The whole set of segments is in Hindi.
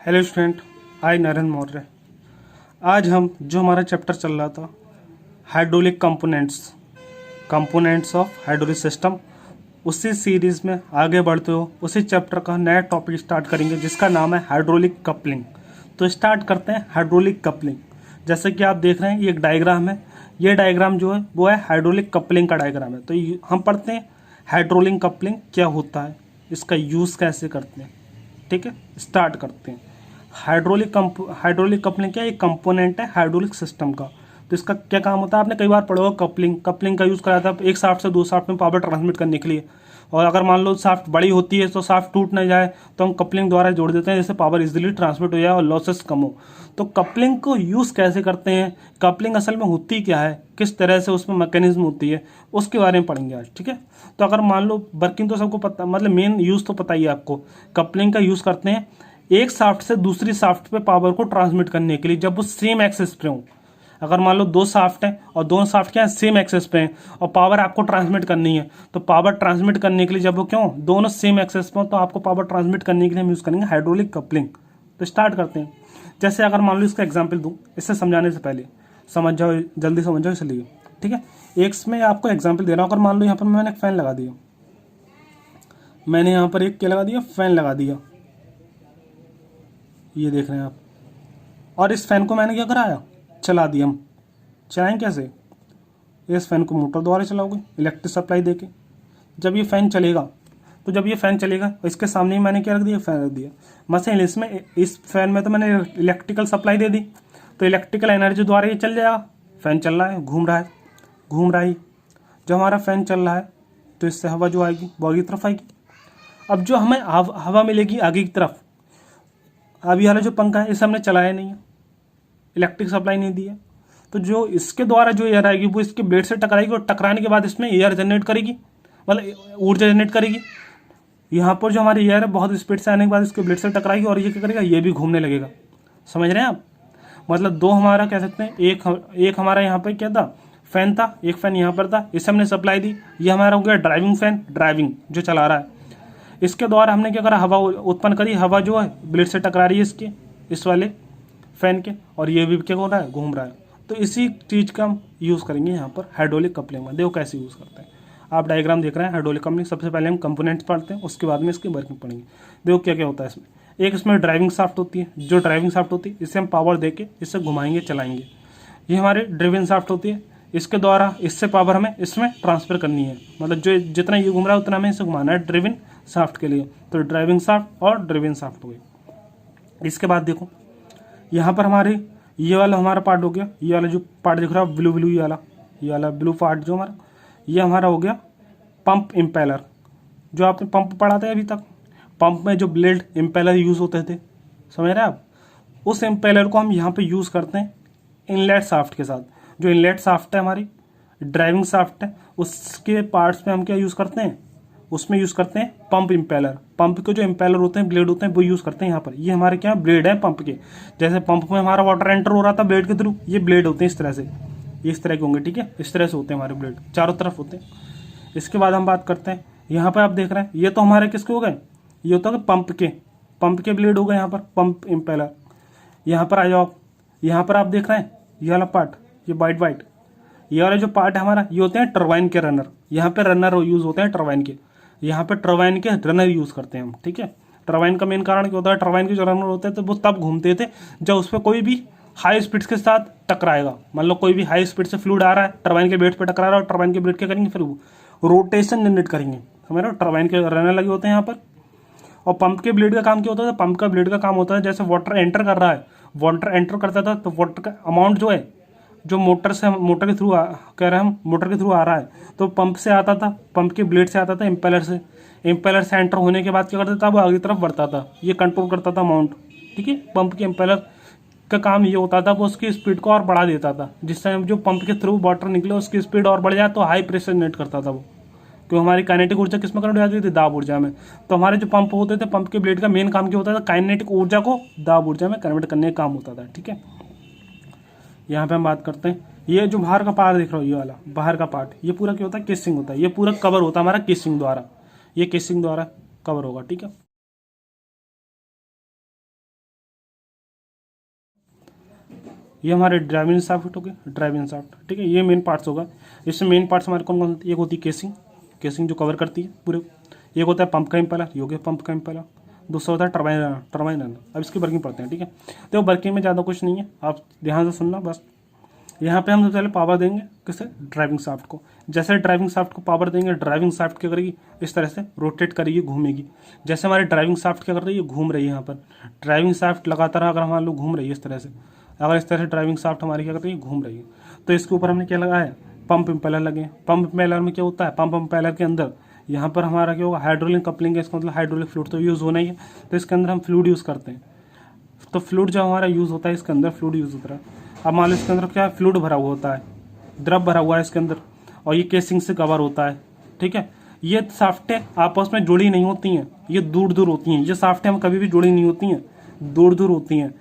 हेलो स्टूडेंट, आई नरेंद्र मौर्य। आज हम जो हमारा चैप्टर चल रहा था hydraulic components of hydraulic system, उसी सीरीज़ में आगे बढ़ते हो उसी चैप्टर का नया टॉपिक स्टार्ट करेंगे जिसका नाम है हाइड्रोलिक कपलिंग। तो स्टार्ट करते हैं हाइड्रोलिक कपलिंग। जैसे कि आप देख रहे हैं ये एक डायग्राम है, ये डायग्राम जो है वो है हाइड्रोलिक कपलिंग का डायग्राम है। तो हम पढ़ते हैं हाइड्रोलिक कपलिंग क्या होता है, इसका यूज़ कैसे करते हैं। ठीक है, स्टार्ट करते हैं। हाइड्रोलिक कपलिंग क्या, एक कंपोनेंट है हाइड्रोलिक सिस्टम का। तो इसका क्या काम होता है, आपने कई बार पढ़ा होगा। कपलिंग का यूज़ कराया था एक शाफ्ट से दो शाफ्ट में पावर ट्रांसमिट करने के लिए। और अगर मान लो शाफ्ट बड़ी होती है तो शाफ्ट टूट ना जाए तो हम कपलिंग द्वारा जोड़ देते हैं, जिससे पावर इजीली ट्रांसमिट हो जाए और लॉसेस कम हो। तो कपलिंग को यूज़ कैसे करते हैं, कपलिंग असल में होती क्या है, किस तरह से उसमें मैकेनिज्म होती है, उसके बारे में पढ़ेंगे आज। ठीक है, तो अगर मान लो वर्किंग तो सबको पता, मतलब मेन यूज़ तो पता ही है आपको। कपलिंग का यूज़ करते हैं एक शाफ्ट से दूसरी शाफ्ट पे पावर को ट्रांसमिट करने के लिए, जब वो सेम एक्सेस पे हो। अगर मान लो दो शाफ्ट हैं और दोनों शाफ्ट क्या है, सेम एक्सेस पे हैं और पावर आपको ट्रांसमिट करनी है, तो पावर ट्रांसमिट करने के लिए जब वो क्यों दोनों सेम एक्सेस पे हो तो आपको पावर ट्रांसमिट करने के लिए हम यूज़ करेंगे हाइड्रोलिक कपलिंग। तो स्टार्ट करते हैं। जैसे अगर मान लो इसका एग्जाम्पल दूँ, इससे समझाने से पहले समझ जाओ, जल्दी समझ जाओ इसलिए। ठीक है, एक में आपको एग्जाम्पल दे रहा हूँ। अगर मान लो यहाँ पर मैंने एक फ़ैन लगा दिया, मैंने यहाँ पर एक क्या लगा दिया, फ़ैन लगा दिया, ये देख रहे हैं आप। और इस फैन को मैंने क्या कराया, चला दिया। हम चलाएं कैसे, इस फैन को मोटर द्वारा चलाओगे इलेक्ट्रिक सप्लाई देके। जब ये फैन चलेगा तो इसके सामने ही मैंने क्या रख दिया, फैन रख दिया। मसलन इसमें इस फैन में तो मैंने इलेक्ट्रिकल सप्लाई दे दी, तो इलेक्ट्रिकल एनर्जी द्वारा ये चल जाएगा। फैन चल रहा है, घूम रहा है। जब हमारा फैन चल रहा है तो इससे हवा जो आएगी वो आगे की तरफ आएगी। अब जो हमें हवा मिलेगी आगे की तरफ, अभी वाला जो पंखा है इसे हमने चलाया नहीं है, इलेक्ट्रिक सप्लाई नहीं दी है, तो जो इसके द्वारा जो एयर आएगी वो इसके ब्लेड से टकराएगी और टकराने के बाद इसमें एयर जनरेट करेगी, मतलब ऊर्जा जनरेट करेगी। यहाँ पर जो हमारी एयर है बहुत स्पीड से आने के बाद इसके ब्लेड से टकराएगी और ये क्या करेगा, ये भी घूमने लगेगा। समझ रहे हैं आप, मतलब दो हमारा कह सकते हैं, एक हमारा यहाँ पर क्या था, फैन था, एक फैन यहाँ पर था, इसे हमने सप्लाई दी। ये हमारा हो गया ड्राइविंग फैन, ड्राइविंग जो चला रहा है। इसके द्वारा हमने क्या करा, हवा उत्पन्न करी, हवा जो है ब्लेड से टकरा रही है इसके, इस वाले फैन के, और ये भी क्या हो रहा है, घूम रहा है। तो इसी चीज़ का हम यूज़ करेंगे यहाँ पर हाइड्रोलिक कपलिंग में। देखो कैसे यूज़ करते हैं। आप डायग्राम देख रहे हैं हाइड्रोलिक कपलिंग। सबसे पहले हम कंपोनेंट्स पढ़ते हैं, उसके बाद में इसकी वर्किंग पढ़ेंगे। देखो क्या क्या होता है इसमें। एक इसमें ड्राइविंग शाफ्ट होती है, जो ड्राइविंग शाफ्ट होती है इससे हम पावर देके इससे घुमाएंगे चलाएंगे। ये हमारी ड्रिवन शाफ्ट होती है, इसके द्वारा इससे पावर हमें इसमें ट्रांसफर करनी है, मतलब जो जितना ये घूम रहा है उतना हमें इसे घुमाना है ड्रिवन शाफ्ट के लिए। तो ड्राइविंग शाफ्ट और ड्रिवन शाफ्ट हो गई। इसके बाद देखो यहाँ पर हमारे ये वाला हमारा पार्ट हो गया, ये वाला जो पार्ट दिख रहा है ब्लू ये वाला ब्लू पार्ट जो हमारा, ये हमारा हो गया पंप इम्पेलर। जो आपने पंप पढ़ा था अभी तक, पंप में जो ब्लेड इम्पेलर यूज़ होते थे, समझ रहे हैं आप, उस इम्पेलर को हम यहाँ पे यूज़ करते हैं इनलेट शाफ्ट के साथ। जो इनलेट शाफ्ट है हमारी ड्राइविंग शाफ्ट है, उसके पार्ट्स में हम क्या यूज़ करते हैं, उसमें यूज़ करते हैं पंप इम्पेलर। पंप के जो इम्पेलर होते हैं, ब्लेड होते हैं, वो यूज़ करते हैं यहाँ पर। ये हमारे क्या ब्लेड है पंप के। जैसे पंप में हमारा वाटर एंटर हो रहा था ब्लेड के थ्रू, ये ब्लेड होते हैं इस तरह से, ये इस तरह के होंगे। ठीक है, इस तरह से होते हैं हमारे ब्लेड, चारों तरफ होते हैं। इसके बाद हम बात करते हैं, यहाँ पर आप देख रहे हैं ये तो हमारे किसके हो गए, ये होता है पंप के ब्लेड हो गए यहाँ पर, पंप इम्पेलर। यहाँ पर आ जाओ, यहाँ पर आप देख रहे हैं ये वाला पार्ट, ये वाइट ये वाला जो पार्ट है हमारा, ये होते हैं टरबाइन के रनर। यहाँ पे रनर यूज़ होते हैं टरबाइन के, यहाँ पे टरबाइन के रनर यूज़ करते हैं हम। ठीक है, टरबाइन का मेन कारण क्या होता है, टरबाइन के जो रनर होते हैं तो वो तब घूमते थे जब उस पर कोई भी हाई स्पीड के साथ टकराएगा। मान लो कोई भी हाई स्पीड से फ्लूइड आ रहा है, टरबाइन के ब्लेड पे टकरा रहा है, और टरबाइन के ब्लेड क्या करेंगे, फिर रोटेशन जनरेट करेंगे। समझ रहे हो, टरबाइन के रनर लगे होते हैं यहाँ पर। और पंप के ब्लेड का काम क्या होता है, पंप का ब्लेड का काम होता है जैसे वाटर एंटर कर रहा है, वाटर एंटर करता था तो वाटर का अमाउंट जो है, जो मोटर के थ्रू कह रहे हैं हम, मोटर के थ्रू आ रहा है, तो पंप से आता था, पंप के ब्लेड से आता था इम्पेलर से एंटर होने के बाद क्या करता था, वो आगे तरफ बढ़ता था, ये कंट्रोल करता था अमाउंट। ठीक है, पंप के इम्पेलर का काम ये होता था, वो उसकी स्पीड को और बढ़ा देता था, जिससे जो पंप के थ्रू वाटर निकले उसकी स्पीड और बढ़ जाए तो हाई प्रेशर जनरेट करता था वो। क्योंकि हमारी काइनेटिक ऊर्जा किस में कन्वर्ट हो जाती थी, दाब ऊर्जा में। तो हमारे जो पंप होते थे, पंप के ब्लेड का मेन काम क्या होता था, काइनेटिक ऊर्जा को दाब ऊर्जा में कन्वर्ट करने का काम होता था। ठीक है, यहाँ पे हम बात करते हैं, ये जो बाहर का पार्ट देख रहा हो, ये वाला बाहर का पार्ट, ये पूरा क्या होता है, केसिंग होता है। ये पूरा कवर होता है हमारा केसिंग द्वारा, ये केसिंग द्वारा कवर होगा। ठीक है। ये हमारे ड्राइविंग शाफ्ट हो गए, ड्राइविंग शाफ्ट, ठीक है। ये मेन पार्ट्स होगा। इसमें मेन पार्ट्स हमारे कौन कौन होते हैं? एक होती है केसिंग, केसिंग जो कवर करती है पूरे। एक होता है पंप का इम्पेलर, ये हो गया पंप का इम्पेलर। दूसरा होता है टरबाइन रनर, टरबाइन रनर। अब इसकी वर्किंग पढ़ते हैं, ठीक है। तो वर्किंग में ज़्यादा कुछ नहीं है, आप ध्यान से सुनना बस। यहाँ पे हम सबसे पहले पावर देंगे किसे? ड्राइविंग शाफ्ट को। जैसे ड्राइविंग शाफ्ट को पावर देंगे, ड्राइविंग शाफ्ट क्या करेगी? इस तरह से रोटेट करेगी, घूमेगी। जैसे हमारी ड्राइविंग शाफ्ट क्या कर रही है? घूम रही है। यहाँ पर ड्राइविंग शाफ्ट लगातार अगर मान लो घूम रही है इस तरह से, अगर इस तरह से ड्राइविंग शाफ्ट हमारी क्या कर रही है? घूम रही है। तो इसके ऊपर हमने क्या लगाया? पंप इम्पेलर लगे। पंप इम्पेलर में क्या होता है? पंप इम्पेलर के अंदर यहाँ पर हमारा क्या होगा? हाइड्रोलिक कपलिंग है, इसका मतलब हाइड्रोलिक फ्लूइड तो यूज़ होना ही है। तो इसके अंदर हम फ्लूइड यूज़ करते हैं। तो फ्लूइड जो हमारा यूज़ होता है, इसके अंदर फ्लूइड यूज़ होता है। अब मान लो इसके अंदर क्या है? फ्लूइड भरा हुआ होता है, द्रव भरा हुआ है इसके अंदर, और ये केसिंग से कवर होता है, ठीक है। ये शाफ्टें आपस में जुड़ी नहीं होती हैं, ये दूर दूर होती हैं। ये शाफ्टें हम कभी भी जुड़ी नहीं होती हैं, दूर दूर होती हैं,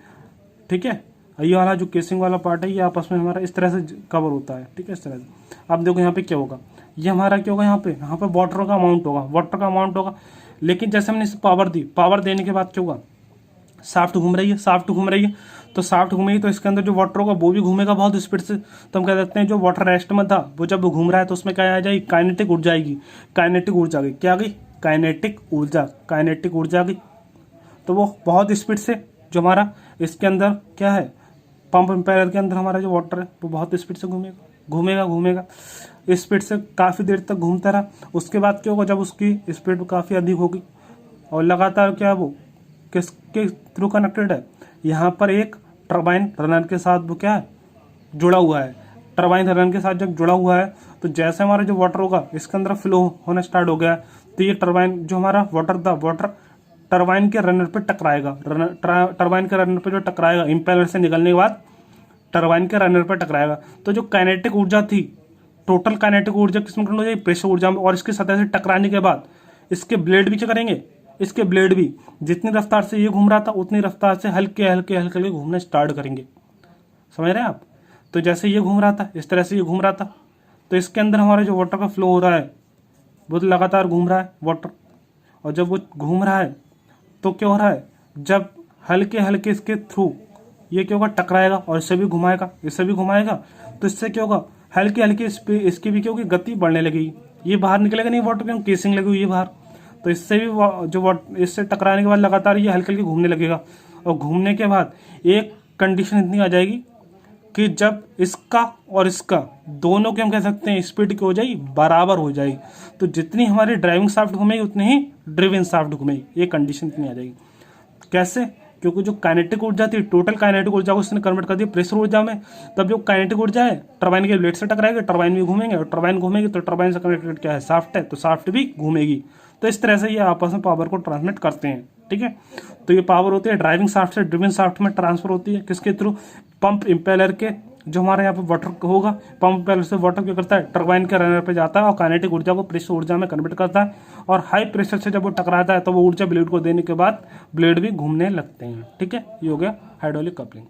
ठीक है। ये वाला जो केसिंग वाला पार्ट है, ये आपस में हमारा इस तरह से कवर होता है, ठीक है, इस तरह से। अब देखो यहाँ पे क्या होगा? ये हमारा क्या होगा? यहाँ पे वाटर का अमाउंट होगा, वाटर का अमाउंट होगा। लेकिन जैसे हमने इसे पावर दी, पावर देने के बाद क्या होगा? शाफ्ट घूम रही है, शाफ्ट घूम रही है, तो शाफ्ट घूमेगी तो इसके अंदर जो वाटर होगा वो भी घूमेगा बहुत स्पीड से। तो हम कह सकते हैं जो वाटर रेस्ट में था वो जब घूम रहा है तो उसमें क्या आ जाएगी? काइनेटिक ऊर्जा आएगी। काइनेटिक ऊर्जा आ गई, क्या आ गई? काइनेटिक ऊर्जा, काइनेटिक ऊर्जा आ गई। तो वो बहुत स्पीड से जो हमारा इसके अंदर क्या है? पंप इम्पेलर के अंदर हमारा जो वाटर है वो बहुत स्पीड से घूमेगा, घूमेगा, घूमेगा। स्पीड से काफ़ी देर तक घूमता रहा। उसके बाद क्या होगा? जब उसकी स्पीड काफ़ी अधिक होगी और लगातार क्या है वो किसके थ्रू कनेक्टेड है? यहाँ पर एक टरबाइन रनर के साथ वो क्या है? जुड़ा हुआ है। टरबाइन रनर के साथ जब जुड़ा हुआ है तो जैसे हमारा जो वाटर होगा इसके अंदर फ्लो होना स्टार्ट हो गया, तो ये टरबाइन जो हमारा वाटर था, वाटर टरबाइन के रनर पे टकराएगा। टरबाइन के रनर पे जो टकराएगा, इम्पेलर से निकलने के बाद टरबाइन के रनर पे टकराएगा। तो जो काइनेटिक ऊर्जा थी, टोटल काइनेटिक ऊर्जा किसमें कन्वर्ट हो जाएगी? प्रेशर ऊर्जा में। और इसकी सतह से टकराने के बाद इसके ब्लेड भी क्या करेंगे? इसके ब्लेड भी जितनी रफ्तार से ये घूम रहा था उतनी रफ्तार से हल्के हल्के हल्के हल्के घूमना स्टार्ट करेंगे। समझ रहे हैं आप? तो जैसे ये घूम रहा था इस तरह से ये घूम रहा था, तो इसके अंदर हमारा जो वाटर का फ्लो हो रहा है वो तो लगातार घूम रहा है वाटर। और जब वो घूम रहा है तो क्या हो रहा है? जब हल्के हल्के इसके थ्रू ये क्या होगा? टकराएगा और इससे भी घुमाएगा, इससे भी घुमाएगा। तो इससे क्या होगा? हल्की हल्की इसकी भी क्या होगी? गति बढ़ने लगेगी। ये बाहर निकलेगा नहीं वाटर, क्यों? केसिंग लगी हुई है बाहर। तो इससे भी इससे टकराने के बाद लगातार ये हल्के हल्के घूमने लगेगा। और घूमने के बाद एक कंडीशन इतनी आ जाएगी कि जब इसका और इसका दोनों के हम कह सकते हैं स्पीड की हो जाएगी बराबर हो जाएगी। तो जितनी हमारी ड्राइविंग शाफ्ट घूमेगी उतनी ही ड्रिविंग शाफ्ट घूमेगी। ये कंडीशन इतनी आ जाएगी। कैसे? क्योंकि जो काइनेटिक ऊर्जा थी, टोटल काइनेटिक ऊर्जा को इसने कन्वर्ट कर दिया प्रेशर ऊर्जा में। तब जो काइनेटिक ऊर्जा है टरबाइन के ब्लेड से टकराएगी, टरबाइन भी घूमेंगे, और टरबाइन घूमेगी तो टरबाइन से कनेक्टेड क्या है? शाफ्ट है, तो शाफ्ट भी घूमेगी। तो इस तरह से ये आपस में पावर को ट्रांसमिट करते हैं, ठीक है। तो ये पावर होती है ड्राइविंग शाफ्ट से ड्रिविंग शाफ्ट में ट्रांसफर होती है। किसके थ्रू? पंप इम्पेलर के। जो हमारे यहाँ पे वाटर होगा, पंप इम्पेलर से वाटर क्या करता है? टरबाइन के रनर पे जाता है और काइनेटिक ऊर्जा को प्रेशर ऊर्जा में कन्वर्ट करता है। और हाई प्रेशर से जब वो टकराता है तो वो ऊर्जा ब्लेड को देने के बाद ब्लेड भी घूमने लगते हैं, ठीक है। ये हो गया हाइड्रोलिक कपलिंग।